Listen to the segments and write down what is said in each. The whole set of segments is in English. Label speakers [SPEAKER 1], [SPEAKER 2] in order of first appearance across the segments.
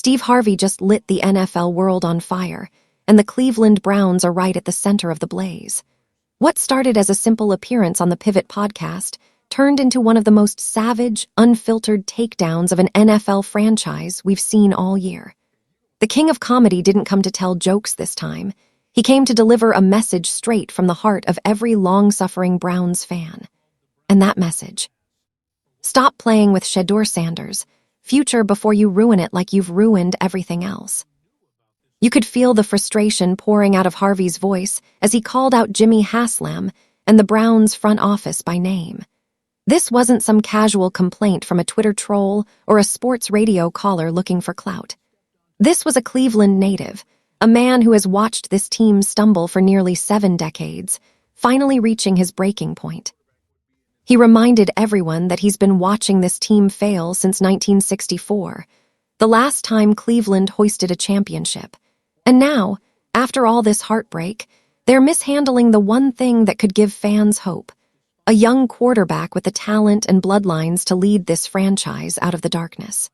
[SPEAKER 1] Steve Harvey just lit the NFL world on fire, and the Cleveland Browns are right at the center of the blaze. What started as a simple appearance on the Pivot podcast turned into one of the most savage, unfiltered takedowns of an NFL franchise we've seen all year. The king of comedy didn't come to tell jokes this time. He came to deliver a message straight from the heart of every long-suffering Browns fan. And that message: stop playing with Shedeur Sanders' future before you ruin it like you've ruined everything else. You could feel the frustration pouring out of Harvey's voice as he called out Jimmy Haslam and the Browns' front office by name. This wasn't some casual complaint from a Twitter troll or a sports radio caller looking for clout. This was a Cleveland native, a man who has watched this team stumble for nearly 7 decades, finally reaching his breaking point. He reminded everyone that he's been watching this team fail since 1964, the last time Cleveland hoisted a championship. And now, after all this heartbreak, they're mishandling the one thing that could give fans hope: a young quarterback with the talent and bloodlines to lead this franchise out of the darkness.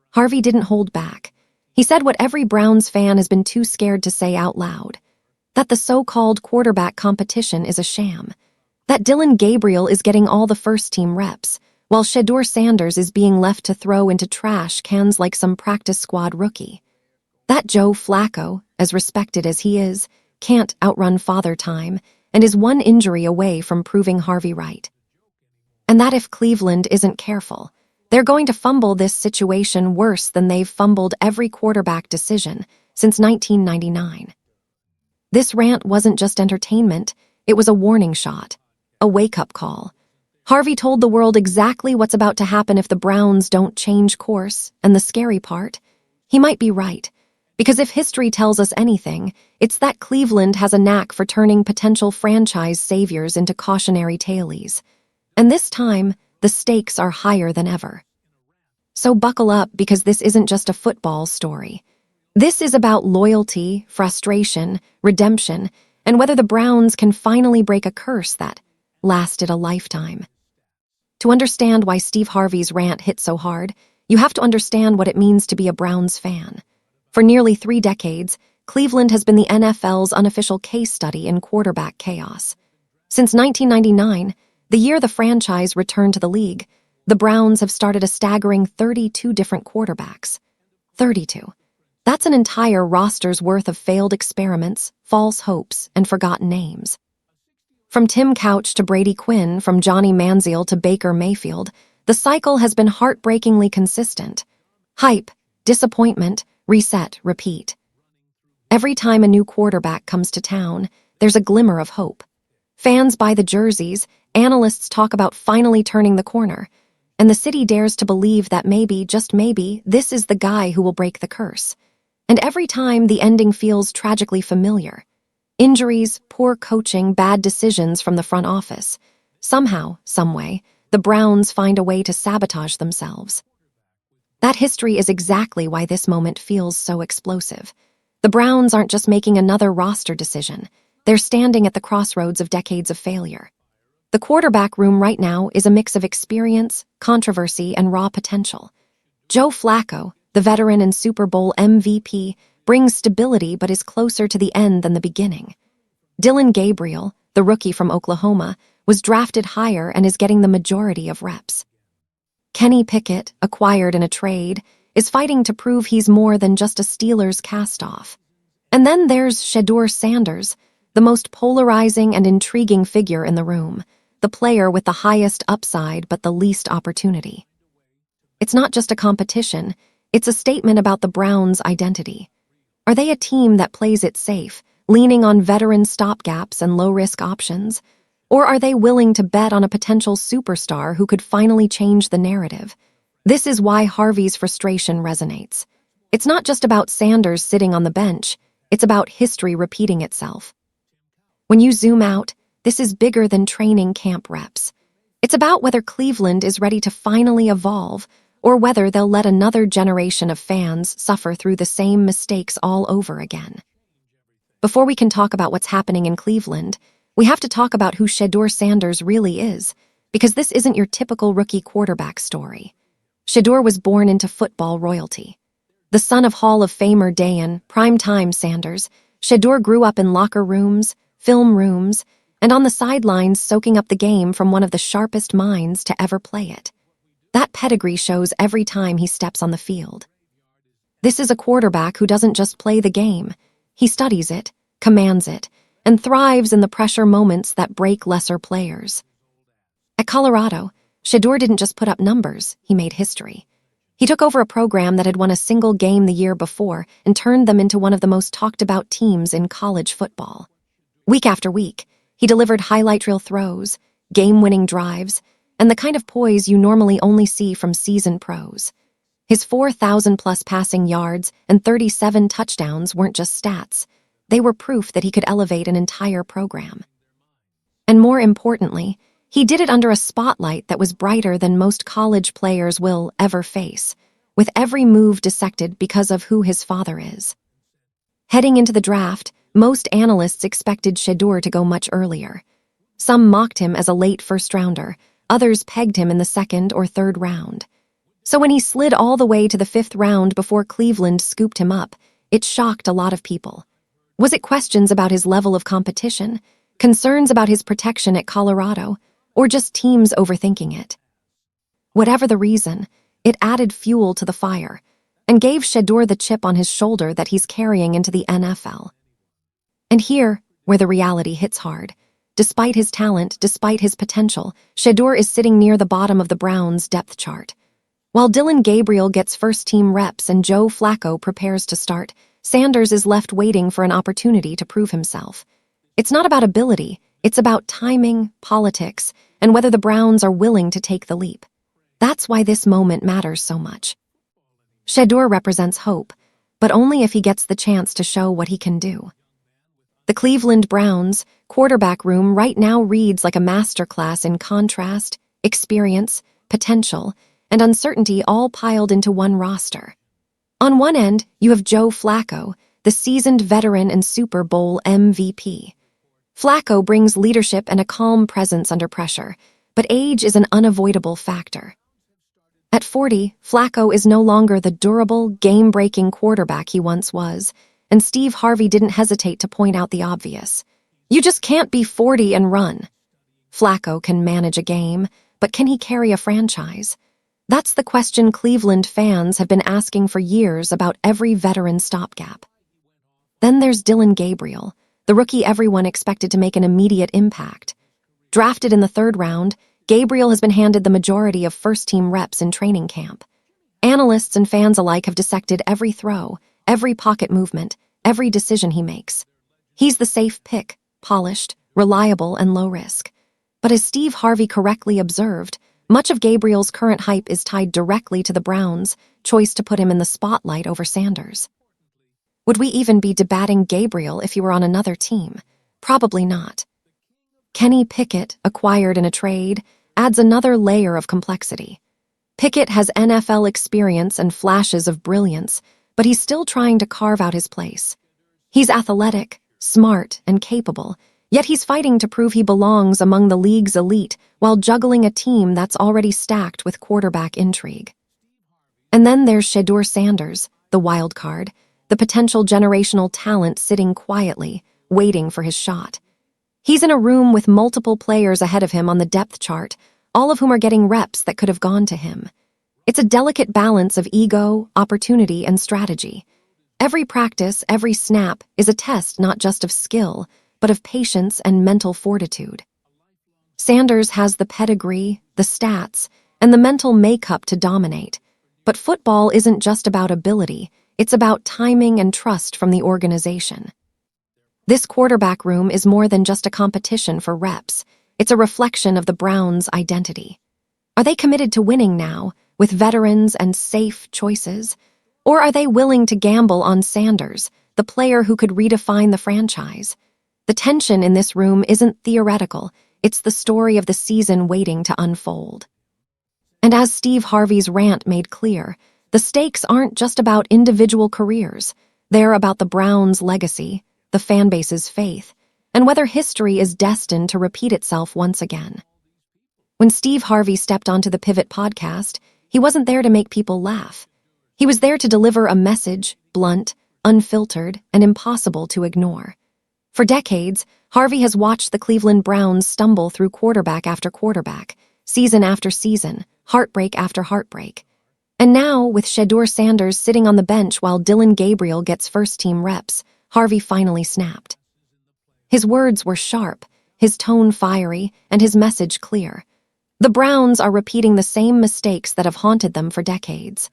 [SPEAKER 1] Harvey didn't hold back. He said what every Browns fan has been too scared to say out loud: that the so-called quarterback competition is a sham, that Dillon Gabriel is getting all the first-team reps, while Shedeur Sanders is being left to throw into trash cans like some practice squad rookie. That Joe Flacco, as respected as he is, can't outrun Father Time and is one injury away from proving Harvey right. And that if Cleveland isn't careful, they're going to fumble this situation worse than they've fumbled every quarterback decision since 1999. This rant wasn't just entertainment, it was a warning shot, a wake-up call. Harvey told the world exactly what's about to happen if the Browns don't change course, and the scary part: he might be right. Because if history tells us anything, it's that Cleveland has a knack for turning potential franchise saviors into cautionary taleys. And this time, the stakes are higher than ever. So buckle up, because this isn't just a football story. This is about loyalty, frustration, redemption, and whether the Browns can finally break a curse that lasted a lifetime. To understand why Steve Harvey's rant hit so hard, you have to understand what it means to be a Browns fan. For nearly 3 decades, Cleveland has been the NFL's unofficial case study in quarterback chaos. Since 1999, the year the franchise returned to the league, the Browns have started a staggering 32 different quarterbacks. 32. That's an entire roster's worth of failed experiments, false hopes, and forgotten names. From Tim Couch to Brady Quinn, from Johnny Manziel to Baker Mayfield, the cycle has been heartbreakingly consistent. Hype, disappointment, reset, repeat. Every time a new quarterback comes to town, there's a glimmer of hope. Fans buy the jerseys, analysts talk about finally turning the corner, and the city dares to believe that maybe, just maybe, this is the guy who will break the curse. And every time, the ending feels tragically familiar. Injuries, poor coaching, bad decisions from the front office. Somehow, someway, the Browns find a way to sabotage themselves. That history is exactly why this moment feels so explosive. The Browns aren't just making another roster decision. They're standing at the crossroads of decades of failure. The quarterback room right now is a mix of experience, controversy, and raw potential. Joe Flacco, the veteran and Super Bowl MVP, brings stability but is closer to the end than the beginning. Dillon Gabriel, the rookie from Oklahoma, was drafted higher and is getting the majority of reps. Kenny Pickett, acquired in a trade, is fighting to prove he's more than just a Steelers cast-off. And then there's Shedeur Sanders, the most polarizing and intriguing figure in the room, the player with the highest upside but the least opportunity. It's not just a competition, it's a statement about the Browns' identity. Are they a team that plays it safe, leaning on veteran stopgaps and low-risk options? Or are they willing to bet on a potential superstar who could finally change the narrative? This is why Harvey's frustration resonates. It's not just about Sanders sitting on the bench, it's about history repeating itself. When you zoom out, this is bigger than training camp reps. It's about whether Cleveland is ready to finally evolve, or whether they'll let another generation of fans suffer through the same mistakes all over again. Before we can talk about what's happening in Cleveland, we have to talk about who Shedeur Sanders really is, because this isn't your typical rookie quarterback story. Shedeur was born into football royalty. The son of Hall of Famer Dayan, primetime Sanders, Shedeur grew up in locker rooms, film rooms, and on the sidelines soaking up the game from one of the sharpest minds to ever play it. That pedigree shows every time he steps on the field. This is a quarterback who doesn't just play the game. He studies it, commands it, and thrives in the pressure moments that break lesser players. At Colorado, Shedeur didn't just put up numbers, he made history. He took over a program that had won a single game the year before and turned them into one of the most talked-about teams in college football. Week after week, he delivered highlight reel throws, game-winning drives, and the kind of poise you normally only see from seasoned pros. His 4,000-plus passing yards and 37 touchdowns weren't just stats. They were proof that he could elevate an entire program. And more importantly, he did it under a spotlight that was brighter than most college players will ever face, with every move dissected because of who his father is. Heading into the draft, most analysts expected Shedeur to go much earlier. Some mocked him as a late first-rounder, others pegged him in the second or third round. So when he slid all the way to the fifth round before Cleveland scooped him up, it shocked a lot of people. Was it questions about his level of competition, concerns about his protection at Colorado, or just teams overthinking it? Whatever the reason, it added fuel to the fire and gave Shedeur the chip on his shoulder that he's carrying into the NFL. And here, where the reality hits hard, despite his talent, despite his potential, Shedeur is sitting near the bottom of the Browns' depth chart. While Dillon Gabriel gets first-team reps and Joe Flacco prepares to start, Sanders is left waiting for an opportunity to prove himself. It's not about ability, it's about timing, politics, and whether the Browns are willing to take the leap. That's why this moment matters so much. Shedeur represents hope, but only if he gets the chance to show what he can do. The Cleveland Browns' quarterback room right now reads like a masterclass in contrast, experience, potential, and uncertainty all piled into one roster. On one end, you have Joe Flacco, the seasoned veteran and Super Bowl MVP. Flacco brings leadership and a calm presence under pressure, but age is an unavoidable factor. At 40, Flacco is no longer the durable, game-breaking quarterback he once was, and Steve Harvey didn't hesitate to point out the obvious. You just can't be 40 and run. Flacco can manage a game, but can he carry a franchise? That's the question Cleveland fans have been asking for years about every veteran stopgap. Then there's Dillon Gabriel, the rookie everyone expected to make an immediate impact. Drafted in the third round, Gabriel has been handed the majority of first-team reps in training camp. Analysts and fans alike have dissected every throw, every pocket movement, every decision he makes. He's the safe pick, polished, reliable, and low risk. But as Steve Harvey correctly observed, much of Gabriel's current hype is tied directly to the Browns' choice to put him in the spotlight over Sanders. Would we even be debating Gabriel if he were on another team? Probably not. Kenny Pickett, acquired in a trade, adds another layer of complexity. Pickett has NFL experience and flashes of brilliance, but he's still trying to carve out his place. He's athletic, smart, and capable, yet he's fighting to prove he belongs among the league's elite while juggling a team that's already stacked with quarterback intrigue. And then there's Shedeur Sanders, the wild card, the potential generational talent sitting quietly, waiting for his shot. He's in a room with multiple players ahead of him on the depth chart, all of whom are getting reps that could have gone to him. It's a delicate balance of ego, opportunity, and strategy. Every practice, every snap is a test not just of skill, but of patience and mental fortitude. Sanders has the pedigree, the stats, and the mental makeup to dominate. But football isn't just about ability, it's about timing and trust from the organization. This quarterback room is more than just a competition for reps. It's a reflection of the Browns' identity. Are they committed to winning now, with veterans and safe choices? Or are they willing to gamble on Sanders, the player who could redefine the franchise? The tension in this room isn't theoretical, it's the story of the season waiting to unfold. And as Steve Harvey's rant made clear, the stakes aren't just about individual careers. They're about the Browns' legacy, the fanbase's faith, and whether history is destined to repeat itself once again. When Steve Harvey stepped onto the Pivot podcast, he wasn't there to make people laugh. He was there to deliver a message, blunt, unfiltered, and impossible to ignore. For decades, Harvey has watched the Cleveland Browns stumble through quarterback after quarterback, season after season, heartbreak after heartbreak. And now, with Shedeur Sanders sitting on the bench while Dillon Gabriel gets first-team reps, Harvey finally snapped. His words were sharp, his tone fiery, and his message clear. The Browns are repeating the same mistakes that have haunted them for decades.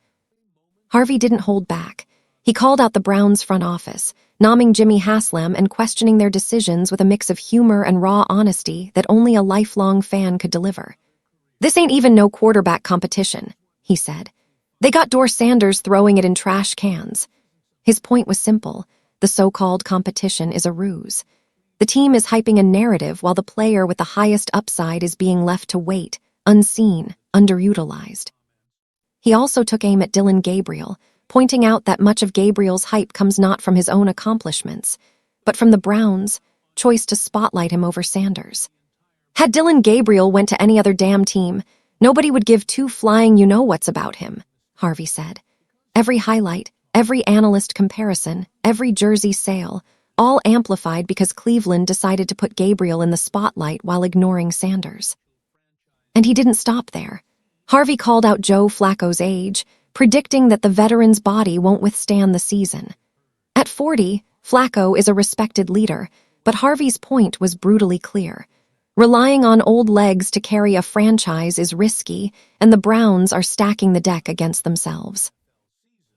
[SPEAKER 1] Harvey didn't hold back. He called out the Browns' front office, nomming Jimmy Haslam and questioning their decisions with a mix of humor and raw honesty that only a lifelong fan could deliver. "This ain't even no quarterback competition," he said. "They got Shedeur Sanders throwing it in trash cans." His point was simple. The so-called competition is a ruse. The team is hyping a narrative while the player with the highest upside is being left to wait, unseen, underutilized. He also took aim at Dillon Gabriel, pointing out that much of Gabriel's hype comes not from his own accomplishments, but from the Browns' choice to spotlight him over Sanders. Had Dillon Gabriel went to any other damn team, nobody would give two flying you-know-whats about him, Harvey said. Every highlight, every analyst comparison, every jersey sale, all amplified because Cleveland decided to put Gabriel in the spotlight while ignoring Sanders. And he didn't stop there. Harvey called out Joe Flacco's age, predicting that the veteran's body won't withstand the season. At 40, Flacco is a respected leader, but Harvey's point was brutally clear. Relying on old legs to carry a franchise is risky, and the Browns are stacking the deck against themselves.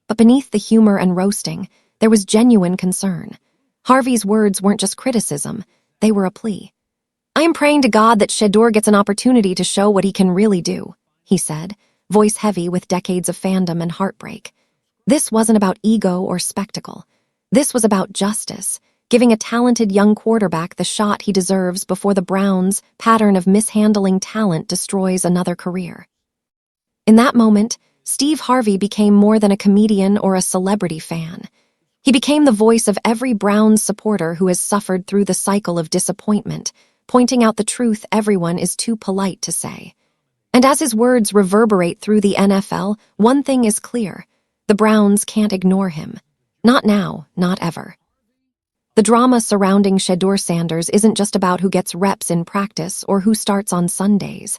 [SPEAKER 1] But beneath the humor and roasting, there was genuine concern. Harvey's words weren't just criticism, they were a plea. "I am praying to God that Shedeur gets an opportunity to show what he can really do," he said, voice heavy with decades of fandom and heartbreak. This wasn't about ego or spectacle. This was about justice, giving a talented young quarterback the shot he deserves before the Browns' pattern of mishandling talent destroys another career. In that moment, Steve Harvey became more than a comedian or a celebrity fan. He became the voice of every Browns supporter who has suffered through the cycle of disappointment, pointing out the truth everyone is too polite to say. And as his words reverberate through the NFL, one thing is clear. The Browns can't ignore him. Not now, not ever. The drama surrounding Shedeur Sanders isn't just about who gets reps in practice or who starts on Sundays.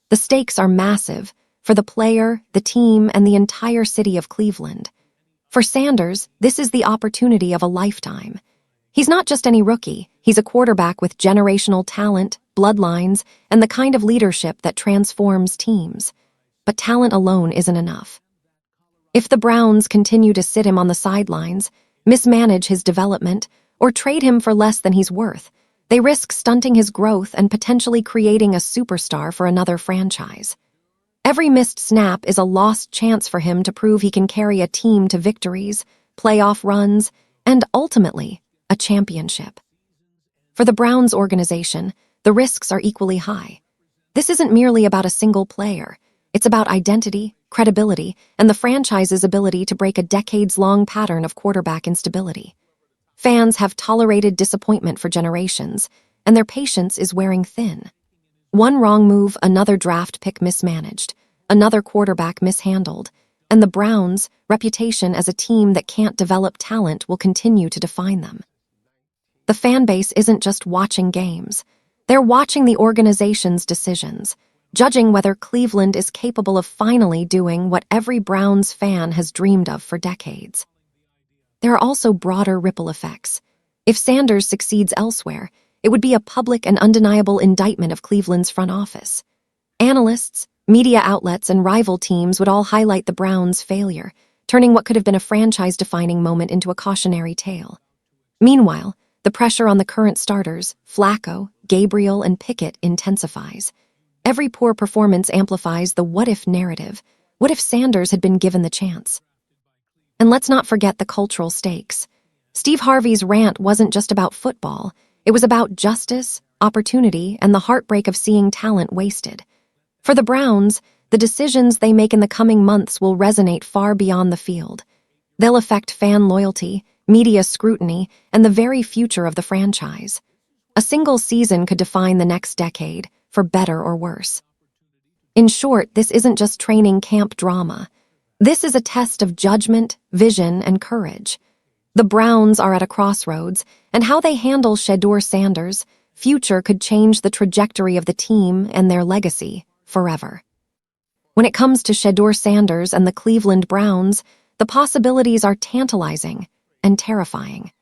[SPEAKER 1] The stakes are massive for the player, the team, and the entire city of Cleveland. For Sanders, this is the opportunity of a lifetime. He's not just any rookie, he's a quarterback with generational talent, bloodlines, and the kind of leadership that transforms teams. But talent alone isn't enough. If the Browns continue to sit him on the sidelines, mismanage his development, or trade him for less than he's worth, they risk stunting his growth and potentially creating a superstar for another franchise. Every missed snap is a lost chance for him to prove he can carry a team to victories, playoff runs, and ultimately, a championship. For the Browns organization, the risks are equally high. This isn't merely about a single player. It's about identity, credibility, and the franchise's ability to break a decades-long pattern of quarterback instability. Fans have tolerated disappointment for generations, and their patience is wearing thin. One wrong move, another draft pick mismanaged, another quarterback mishandled, and the Browns' reputation as a team that can't develop talent will continue to define them. The fan base isn't just watching games. They're watching the organization's decisions, judging whether Cleveland is capable of finally doing what every Browns fan has dreamed of for decades. There are also broader ripple effects. If Sanders succeeds elsewhere, it would be a public and undeniable indictment of Cleveland's front office. Analysts, media outlets, and rival teams would all highlight the Browns' failure, turning what could have been a franchise-defining moment into a cautionary tale. Meanwhile, the pressure on the current starters, Flacco, Gabriel, and Pickett, intensifies. Every poor performance amplifies the what-if narrative. What if Sanders had been given the chance? And let's not forget the cultural stakes. Steve Harvey's rant wasn't just about football. It was about justice, opportunity, and the heartbreak of seeing talent wasted. For the Browns, the decisions they make in the coming months will resonate far beyond the field. They'll affect fan loyalty, media scrutiny, and the very future of the franchise. A single season could define the next decade, for better or worse. In short, this isn't just training camp drama. This is a test of judgment, vision, and courage. The Browns are at a crossroads, and how they handle Shedeur Sanders' future could change the trajectory of the team and their legacy forever. When it comes to Shedeur Sanders and the Cleveland Browns, the possibilities are tantalizing and terrifying.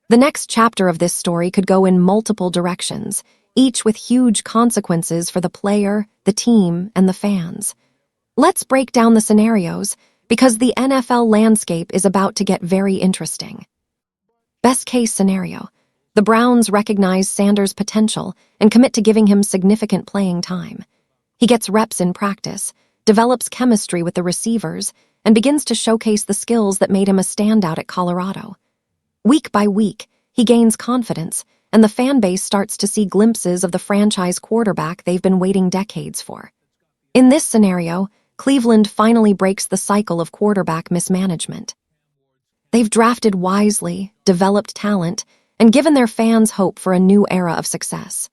[SPEAKER 1] The next chapter of this story could go in multiple directions, each with huge consequences for the player, the team, and the fans. Let's break down the scenarios, because the NFL landscape is about to get very interesting. Best case scenario: the Browns recognize Sanders' potential and commit to giving him significant playing time. He gets reps in practice, develops chemistry with the receivers, and begins to showcase the skills that made him a standout at Colorado. Week by week, he gains confidence, and the fan base starts to see glimpses of the franchise quarterback they've been waiting decades for. In this scenario, Cleveland finally breaks the cycle of quarterback mismanagement. They've drafted wisely, developed talent, and given their fans hope for a new era of success.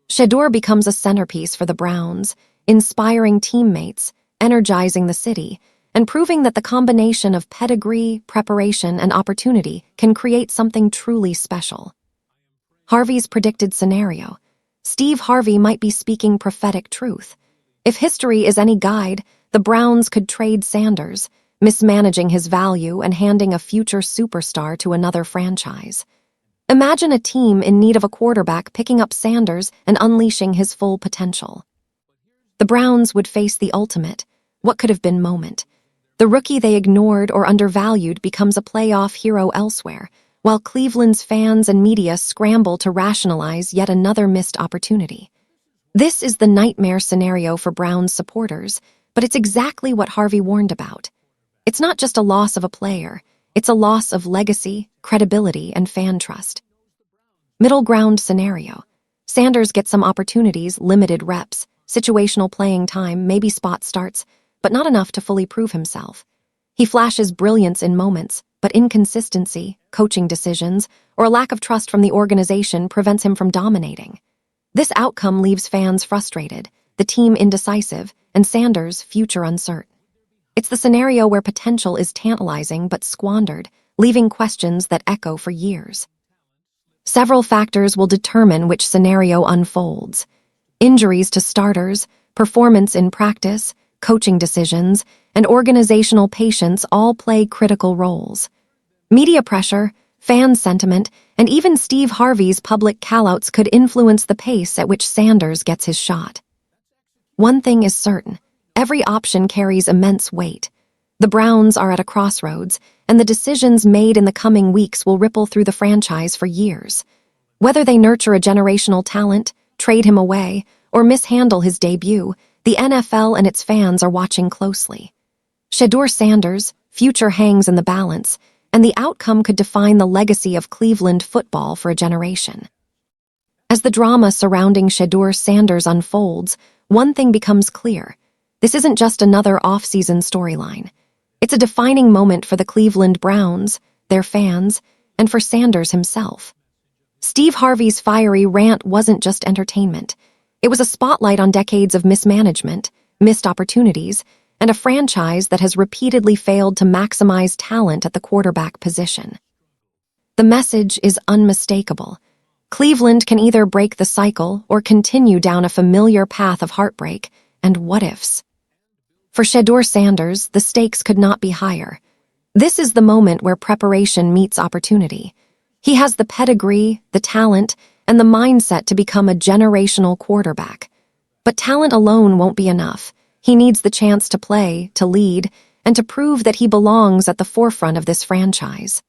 [SPEAKER 1] Shedeur becomes a centerpiece for the Browns, inspiring teammates, energizing the city, and proving that the combination of pedigree, preparation, and opportunity can create something truly special. Harvey's predicted scenario: Steve Harvey might be speaking prophetic truth. If history is any guide, the Browns could trade Sanders, mismanaging his value and handing a future superstar to another franchise. Imagine a team in need of a quarterback picking up Sanders and unleashing his full potential. The Browns would face the ultimate, what could have been moment. The rookie they ignored or undervalued becomes a playoff hero elsewhere, while Cleveland's fans and media scramble to rationalize yet another missed opportunity. This is the nightmare scenario for Browns supporters, but it's exactly what Harvey warned about. It's not just a loss of a player, it's a loss of legacy, credibility, and fan trust. Middle ground scenario: Sanders gets some opportunities, limited reps, situational playing time, maybe spot starts, but not enough to fully prove himself. He flashes brilliance in moments, but inconsistency, coaching decisions, or a lack of trust from the organization prevents him from dominating. This outcome leaves fans frustrated, the team indecisive, and Sanders' future uncertain. It's the scenario where potential is tantalizing but squandered, leaving questions that echo for years. Several factors will determine which scenario unfolds. Injuries to starters, performance in practice, coaching decisions, and organizational patience all play critical roles. Media pressure, fan sentiment, and even Steve Harvey's public callouts could influence the pace at which Sanders gets his shot. One thing is certain: every option carries immense weight. The Browns are at a crossroads, and the decisions made in the coming weeks will ripple through the franchise for years. Whether they nurture a generational talent, trade him away, or mishandle his debut, the NFL and its fans are watching closely. Shedeur Sanders' future hangs in the balance, and the outcome could define the legacy of Cleveland football for a generation. As the drama surrounding Shedeur Sanders unfolds, one thing becomes clear: this isn't just another off-season storyline. It's a defining moment for the Cleveland Browns, their fans, and for Sanders himself. Steve Harvey's fiery rant wasn't just entertainment. It was a spotlight on decades of mismanagement, missed opportunities, and a franchise that has repeatedly failed to maximize talent at the quarterback position. The message is unmistakable. Cleveland can either break the cycle or continue down a familiar path of heartbreak and what-ifs. For Shedeur Sanders, the stakes could not be higher. This is the moment where preparation meets opportunity. He has the pedigree, the talent, and the mindset to become a generational quarterback. But talent alone won't be enough. He needs the chance to play, to lead, and to prove that he belongs at the forefront of this franchise.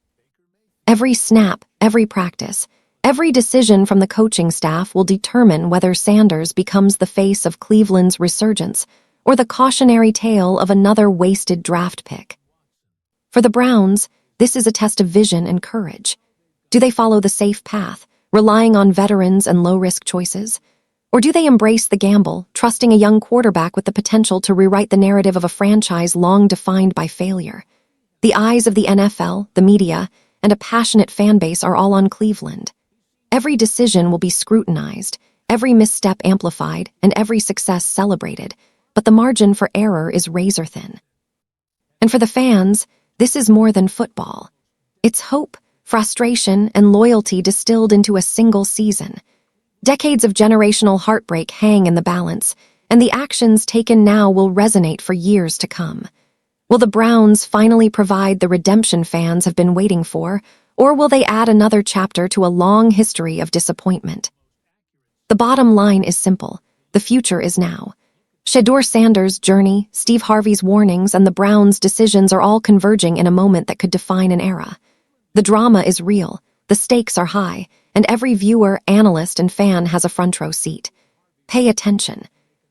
[SPEAKER 1] Every snap, every practice, every decision from the coaching staff will determine whether Sanders becomes the face of Cleveland's resurgence or the cautionary tale of another wasted draft pick. For the Browns, this is a test of vision and courage. Do they follow the safe path, relying on veterans and low-risk choices? Or do they embrace the gamble, trusting a young quarterback with the potential to rewrite the narrative of a franchise long defined by failure? The eyes of the NFL, the media, and a passionate fan base are all on Cleveland. Every decision will be scrutinized, every misstep amplified, and every success celebrated, but the margin for error is razor-thin. And for the fans, this is more than football. It's hope, frustration, and loyalty distilled into a single season. Decades of generational heartbreak hang in the balance, and the actions taken now will resonate for years to come. Will the Browns finally provide the redemption fans have been waiting for, or will they add another chapter to a long history of disappointment? The bottom line is simple. The future is now. Shedeur Sanders' journey, Steve Harvey's warnings, and the Browns' decisions are all converging in a moment that could define an era. The drama is real, the stakes are high, and every viewer, analyst, and fan has a front-row seat. Pay attention.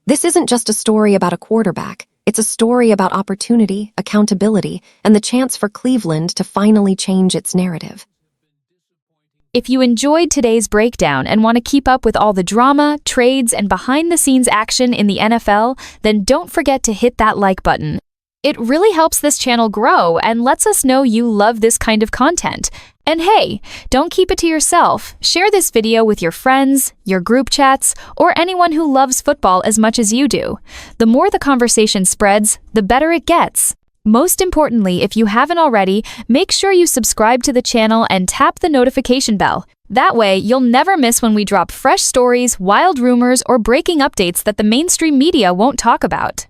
[SPEAKER 1] This isn't just a story about a quarterback. It's a story about opportunity, accountability, and the chance for Cleveland to finally change its narrative.
[SPEAKER 2] If you enjoyed today's breakdown and want to keep up with all the drama, trades, and behind-the-scenes action in the NFL, then don't forget to hit that like button. It really helps this channel grow and lets us know you love this kind of content. And hey, don't keep it to yourself. Share this video with your friends, your group chats, or anyone who loves football as much as you do. The more the conversation spreads, the better it gets. Most importantly, if you haven't already, make sure you subscribe to the channel and tap the notification bell. That way, you'll never miss when we drop fresh stories, wild rumors, or breaking updates that the mainstream media won't talk about.